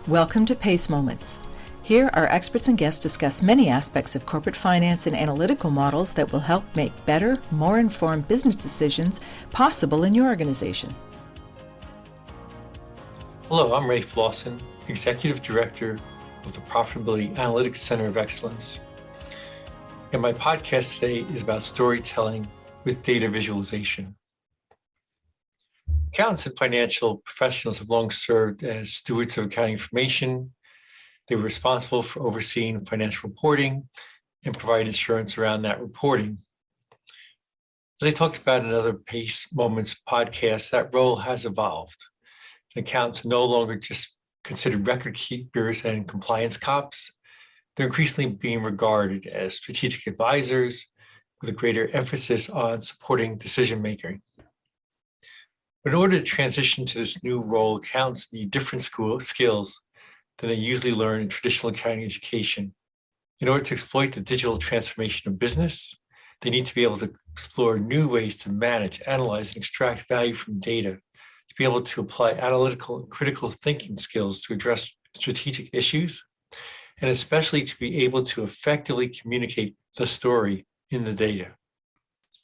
Welcome to PACE Moments. Here, our experts and guests discuss many aspects of corporate finance and analytical models that will help make better, more informed business decisions possible in your organization. Hello, I'm Ray Flossin, Executive Director of the Profitability Analytics Center of Excellence. And my podcast today is about storytelling with data visualization. Accountants and financial professionals have long served as stewards of accounting information. They were responsible for overseeing financial reporting and providing assurance around that reporting. As I talked about in another PACE Moments podcast, that role has evolved. Accountants are no longer just considered record keepers and compliance cops. They're increasingly being regarded as strategic advisors with a greater emphasis on supporting decision making. But in order to transition to this new role, accountants need different skills than they usually learn in traditional accounting education. In order to exploit the digital transformation of business, they need to be able to explore new ways to manage, analyze, and extract value from data, to be able to apply analytical and critical thinking skills to address strategic issues, and especially to be able to effectively communicate the story in the data.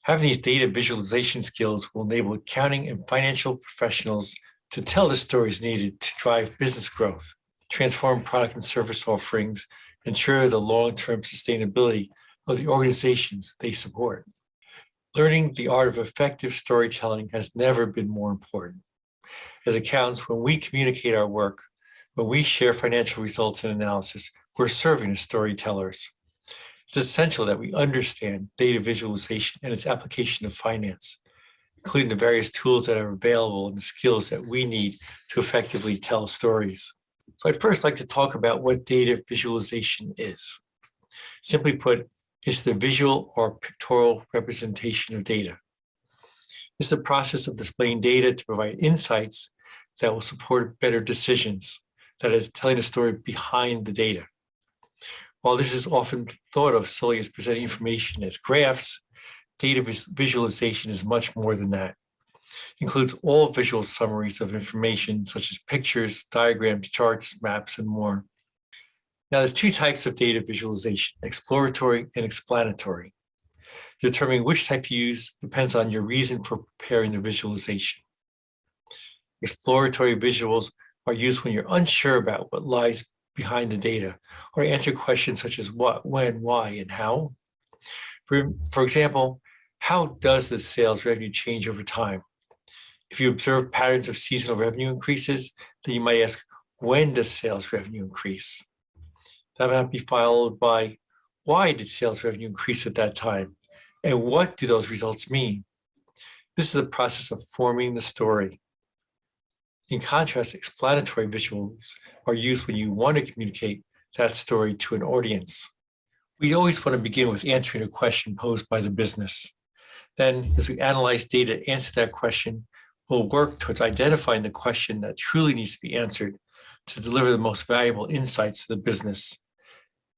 Having these data visualization skills will enable accounting and financial professionals to tell the stories needed to drive business growth, transform product and service offerings, ensure the long-term sustainability of the organizations they support. Learning the art of effective storytelling has never been more important. As accountants, when we communicate our work, when we share financial results and analysis, we're serving as storytellers. It's essential that we understand data visualization and its application to finance, including the various tools that are available and the skills that we need to effectively tell stories. So I'd first like to talk about what data visualization is. Simply put, it's the visual or pictorial representation of data. It's the process of displaying data to provide insights that will support better decisions, that is, telling a story behind the data. While this is often thought of solely as presenting information as graphs, data visualization is much more than that. It includes all visual summaries of information such as pictures, diagrams, charts, maps, and more. Now, there's two types of data visualization: exploratory and explanatory. Determining which type to use depends on your reason for preparing the visualization. Exploratory visuals are used when you're unsure about what lies behind the data, or answer questions such as what, when, why, and how. For example, how does the sales revenue change over time? If you observe patterns of seasonal revenue increases, then you might ask, when does sales revenue increase? That might be followed by, why did sales revenue increase at that time? And what do those results mean? This is the process of forming the story. In contrast, explanatory visuals are used when you want to communicate that story to an audience. We always want to begin with answering a question posed by the business. Then, as we analyze data to answer that question, we'll work towards identifying the question that truly needs to be answered to deliver the most valuable insights to the business.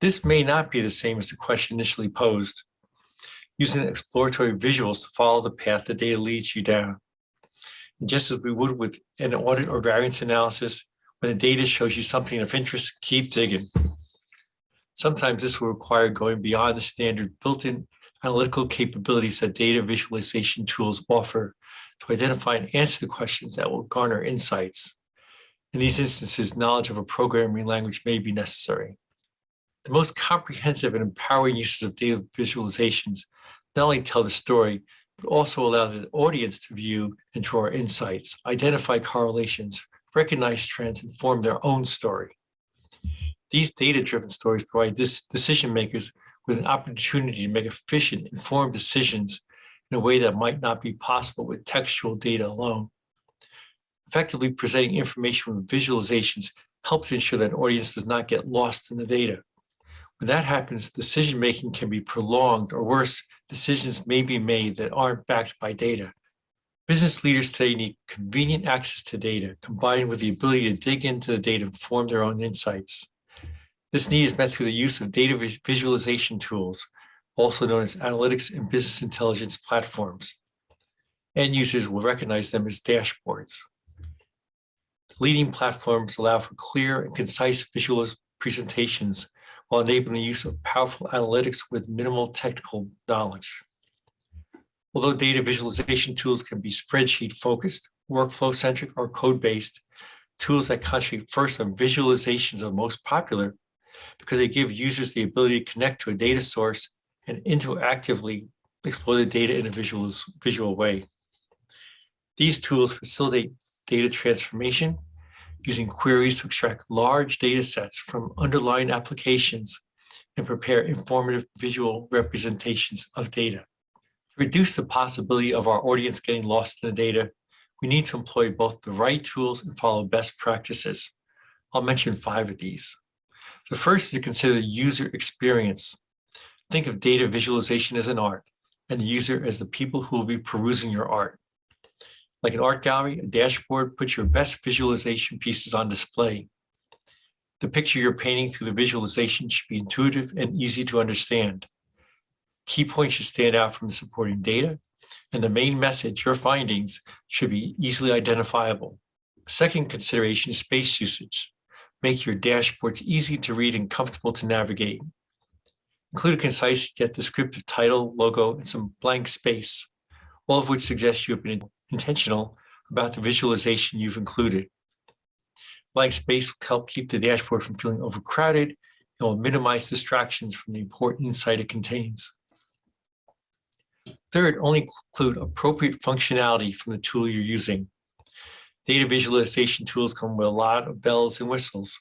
This may not be the same as the question initially posed. Using exploratory visuals to follow the path the data leads you down. And just as we would with an audit or variance analysis, when the data shows you something of interest, keep digging. Sometimes this will require going beyond the standard built-in analytical capabilities that data visualization tools offer to identify and answer the questions that will garner insights. In these instances, knowledge of a programming language may be necessary. The most comprehensive and empowering uses of data visualizations not only tell the story, but also allow the audience to view and draw insights, identify correlations, recognize trends, and form their own story. These data-driven stories provide decision makers with an opportunity to make efficient, informed decisions in a way that might not be possible with textual data alone. Effectively presenting information with visualizations helps to ensure that an audience does not get lost in the data. When that happens, decision-making can be prolonged, or worse, decisions may be made that aren't backed by data. Business leaders today need convenient access to data, combined with the ability to dig into the data and form their own insights. This need is met through the use of data visualization tools, also known as analytics and business intelligence platforms. End users will recognize them as dashboards. Leading platforms allow for clear and concise visual presentations while enabling the use of powerful analytics with minimal technical knowledge. Although data visualization tools can be spreadsheet-focused, workflow-centric, or code-based, tools that concentrate first on visualizations are most popular because they give users the ability to connect to a data source and interactively explore the data in a visual way. These tools facilitate data transformation using queries to extract large data sets from underlying applications and prepare informative visual representations of data. To reduce the possibility of our audience getting lost in the data, we need to employ both the right tools and follow best practices. I'll mention 5 of these. The first is to consider the user experience. Think of data visualization as an art and the user as the people who will be perusing your art. Like an art gallery, a dashboard puts your best visualization pieces on display. The picture you're painting through the visualization should be intuitive and easy to understand. Key points should stand out from the supporting data, and the main message, your findings, should be easily identifiable. Second consideration is space usage. Make your dashboards easy to read and comfortable to navigate. Include a concise yet descriptive title, logo, and some blank space, all of which suggest you have been intentional about the visualization you've included. Blank space will help keep the dashboard from feeling overcrowded and will minimize distractions from the important insight it contains. Third, only include appropriate functionality from the tool you're using. Data visualization tools come with a lot of bells and whistles.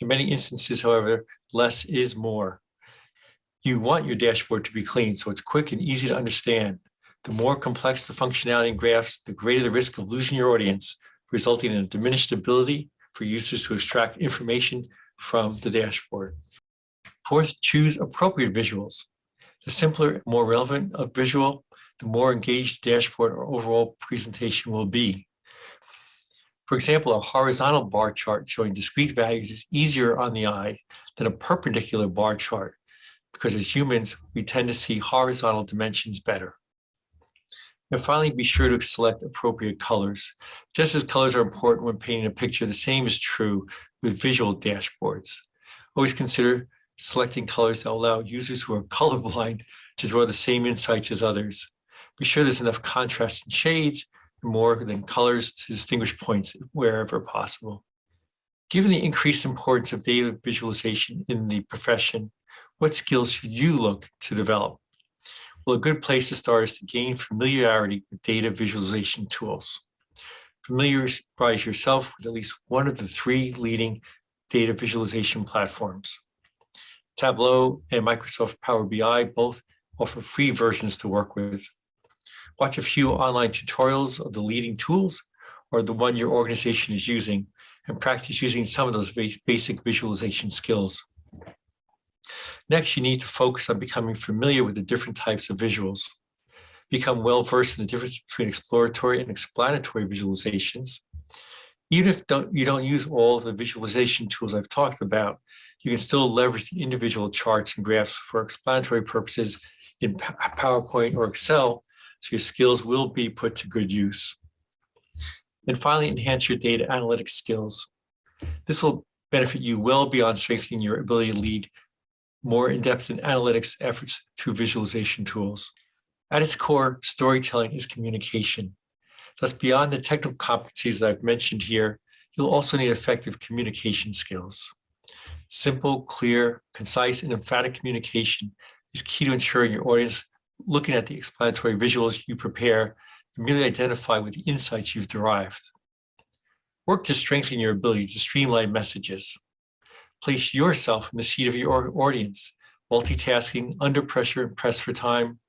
In many instances, however, less is more. You want your dashboard to be clean so it's quick and easy to understand. The more complex the functionality and graphs, the greater the risk of losing your audience, resulting in a diminished ability for users to extract information from the dashboard. Fourth, choose appropriate visuals. The simpler, more relevant a visual, the more engaged dashboard or overall presentation will be. For example, a horizontal bar chart showing discrete values is easier on the eye than a perpendicular bar chart, because as humans, we tend to see horizontal dimensions better. And finally, be sure to select appropriate colors. Just as colors are important when painting a picture, the same is true with visual dashboards. Always consider selecting colors that allow users who are colorblind to draw the same insights as others. Be sure there's enough contrast in shades and more than colors to distinguish points wherever possible. Given the increased importance of data visualization in the profession, what skills should you look to develop? Well, a good place to start is to gain familiarity with data visualization tools. Familiarize yourself with at least one of the 3 leading data visualization platforms. Tableau and Microsoft Power BI both offer free versions to work with. Watch a few online tutorials of the leading tools or the one your organization is using and practice using some of those basic visualization skills. Next, you need to focus on becoming familiar with the different types of visuals. Become well-versed in the difference between exploratory and explanatory visualizations. Even if you don't use all of the visualization tools I've talked about, you can still leverage the individual charts and graphs for explanatory purposes in PowerPoint or Excel, so your skills will be put to good use. And finally, enhance your data analytics skills. This will benefit you well beyond strengthening your ability to lead more in-depth in analytics efforts through visualization tools. At its core, storytelling is communication. Thus, beyond the technical competencies that I've mentioned here, you'll also need effective communication skills. Simple, clear, concise, and emphatic communication is key to ensuring your audience, looking at the explanatory visuals you prepare, immediately identify with the insights you've derived. Work to strengthen your ability to streamline messages. Place yourself in the seat of your audience, multitasking, under pressure, and pressed for time.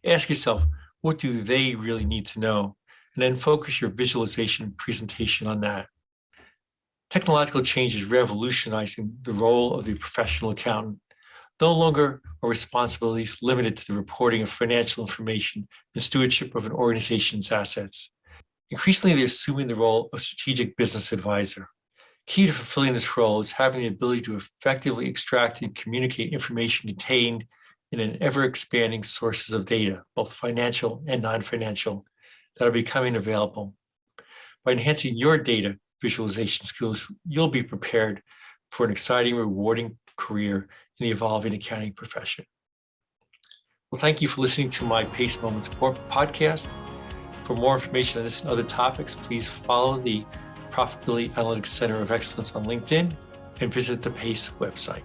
Ask yourself, what do they really need to know? And then focus your visualization and presentation on that. Technological change is revolutionizing the role of the professional accountant. No longer are responsibilities limited to the reporting of financial information and stewardship of an organization's assets. Increasingly, they're assuming the role of strategic business advisor. Key to fulfilling this role is having the ability to effectively extract and communicate information contained in an ever-expanding sources of data, both financial and non-financial, that are becoming available. By enhancing your data visualization skills, you'll be prepared for an exciting, rewarding career in the evolving accounting profession. Well, thank you for listening to my PACE Moments podcast. For more information on this and other topics, please follow the Profitability Analytics Center of Excellence on LinkedIn and visit the PACE website.